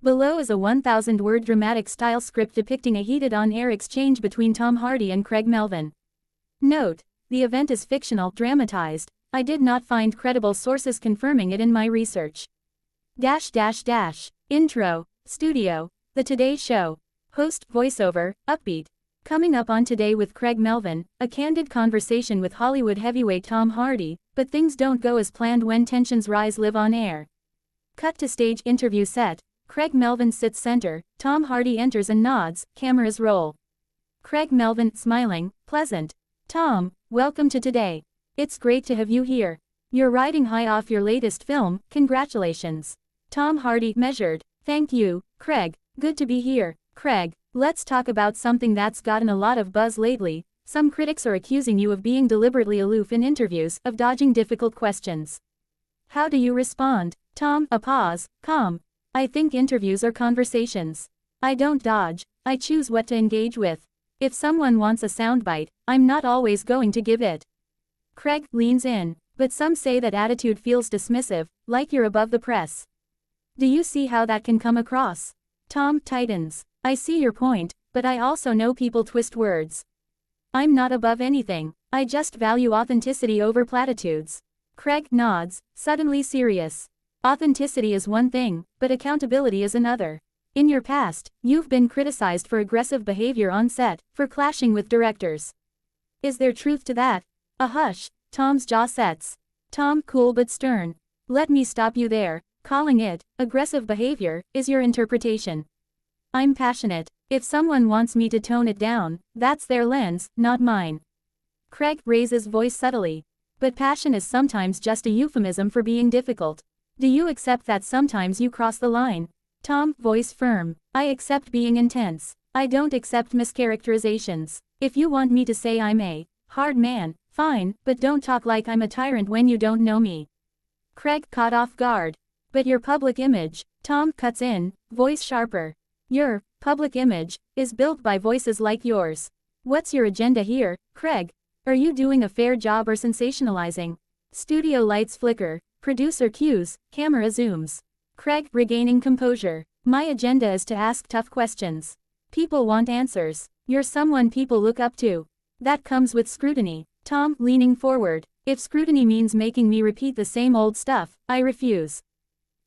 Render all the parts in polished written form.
Below is a 1,000-word dramatic-style script depicting a heated on-air exchange between Tom Hardy and Craig Melvin. Note: the event is fictional, dramatized. I did not find credible sources confirming it in my research. Intro, Studio, The Today Show. Host, voiceover, upbeat. Coming up on Today with Craig Melvin, a candid conversation with Hollywood heavyweight Tom Hardy, but things don't go as planned when tensions rise live on air. Cut to stage interview set. Craig Melvin sits center, Tom Hardy enters and nods, cameras roll. Craig Melvin, smiling, pleasant. Tom, welcome to Today. It's great to have you here. You're riding high off your latest film, congratulations. Tom Hardy, measured. Thank you, Craig, good to be here. Craig, let's talk about something that's gotten a lot of buzz lately. Some critics are accusing you of being deliberately aloof in interviews, of dodging difficult questions. How do you respond? Tom, a pause, calm. I think interviews are conversations. I don't dodge, I choose what to engage with. If someone wants a soundbite, I'm not always going to give it. Craig leans in, but some say that attitude feels dismissive, like you're above the press. Do you see how that can come across? Tom tightens. I see your point, but I also know people twist words. I'm not above anything, I just value authenticity over platitudes. Craig nods, suddenly serious. Authenticity is one thing, but accountability is another. In your past, you've been criticized for aggressive behavior on set, for clashing with directors. Is there truth to that? A hush, Tom's jaw sets. Tom, cool but stern. Let me stop you there. Calling it aggressive behavior is your interpretation. I'm passionate. If someone wants me to tone it down, that's their lens, not mine. Craig raises voice subtly. But passion is sometimes just a euphemism for being difficult. Do you accept that sometimes you cross the line? Tom, voice firm. I accept being intense. I don't accept mischaracterizations. If you want me to say I'm a hard man, fine, but don't talk like I'm a tyrant when you don't know me. Craig caught off guard. But your public image, Tom cuts in, voice sharper. Your public image is built by voices like yours. What's your agenda here, Craig? Are you doing a fair job or sensationalizing? Studio lights flicker, producer cues, camera zooms. Craig regaining composure. My agenda is to ask tough questions. People want answers. You're someone people look up to. That comes with scrutiny. Tom leaning forward. If scrutiny means making me repeat the same old stuff, I refuse.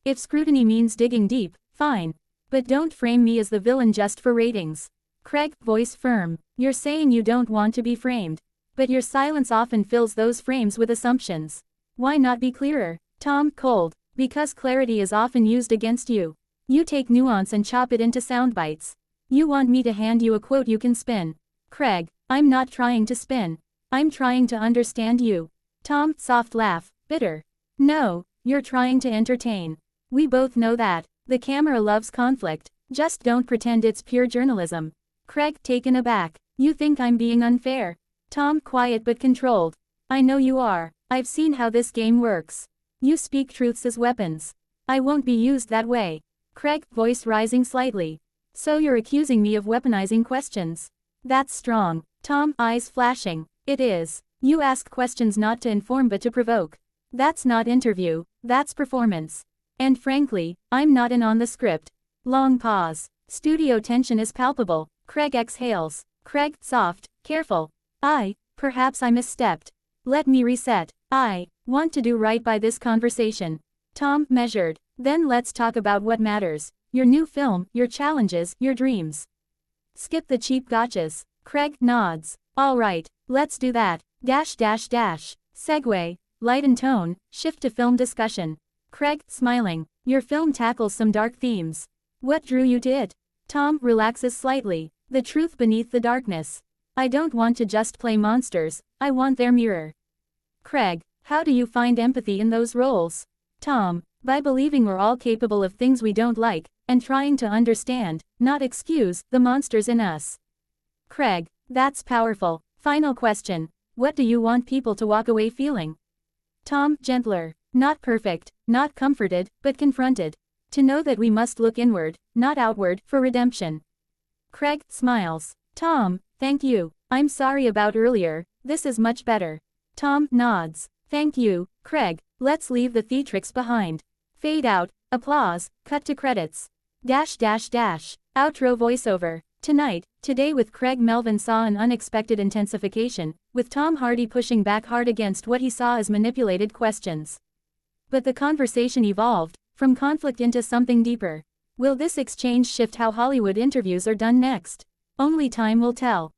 If scrutiny means digging deep, fine. But don't frame me as the villain just for ratings. Craig, voice firm. You're saying you don't want to be framed. But your silence often fills those frames with assumptions. Why not be clearer? Tom, cold. Because clarity is often used against you. You take nuance and chop it into sound bites. You want me to hand you a quote you can spin. Craig, I'm not trying to spin. I'm trying to understand you. Tom, soft laugh, bitter. No, you're trying to entertain. We both know that. The camera loves conflict, just don't pretend it's pure journalism. Craig, taken aback. You think I'm being unfair? Tom, quiet but controlled. I know you are. I've seen how this game works. You speak truths as weapons. I won't be used that way. Craig, voice rising slightly. So you're accusing me of weaponizing questions. That's strong. Tom, eyes flashing. It is. You ask questions not to inform but to provoke. That's not interview, that's performance. And frankly, I'm not in on the script. Long pause. Studio tension is palpable. Craig exhales. Craig, soft, careful. Perhaps I misstepped. Let me reset. I want to do right by this conversation. Tom, measured. Then let's talk about what matters. Your new film, your challenges, your dreams. Skip the cheap gotchas. Craig nods. All right, let's do that. Segue, lighten tone, shift to film discussion. Craig, smiling. Your film tackles some dark themes. What drew you to it? Tom relaxes slightly. The truth beneath the darkness. I don't want to just play monsters, I want their mirror. Craig, how do you find empathy in those roles? Tom, by believing we're all capable of things we don't like, and trying to understand, not excuse, the monsters in us. Craig, that's powerful. Final question. What do you want people to walk away feeling? Tom, gentler. Not perfect, not comforted, but confronted. To know that we must look inward, not outward, for redemption. Craig smiles. Tom, thank you. I'm sorry about earlier, this is much better. Tom nods. Thank you, Craig. Let's leave the theatrics behind. Fade out, applause, cut to credits. Outro voiceover. Today with Craig Melvin saw an unexpected intensification, with Tom Hardy pushing back hard against what he saw as manipulated questions. But the conversation evolved, from conflict into something deeper. Will this exchange shift how Hollywood interviews are done next? Only time will tell.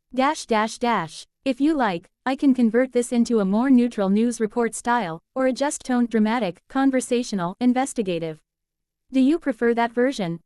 If you like, I can convert this into a more neutral news report style, or adjust tone dramatic, conversational, investigative. Do you prefer that version?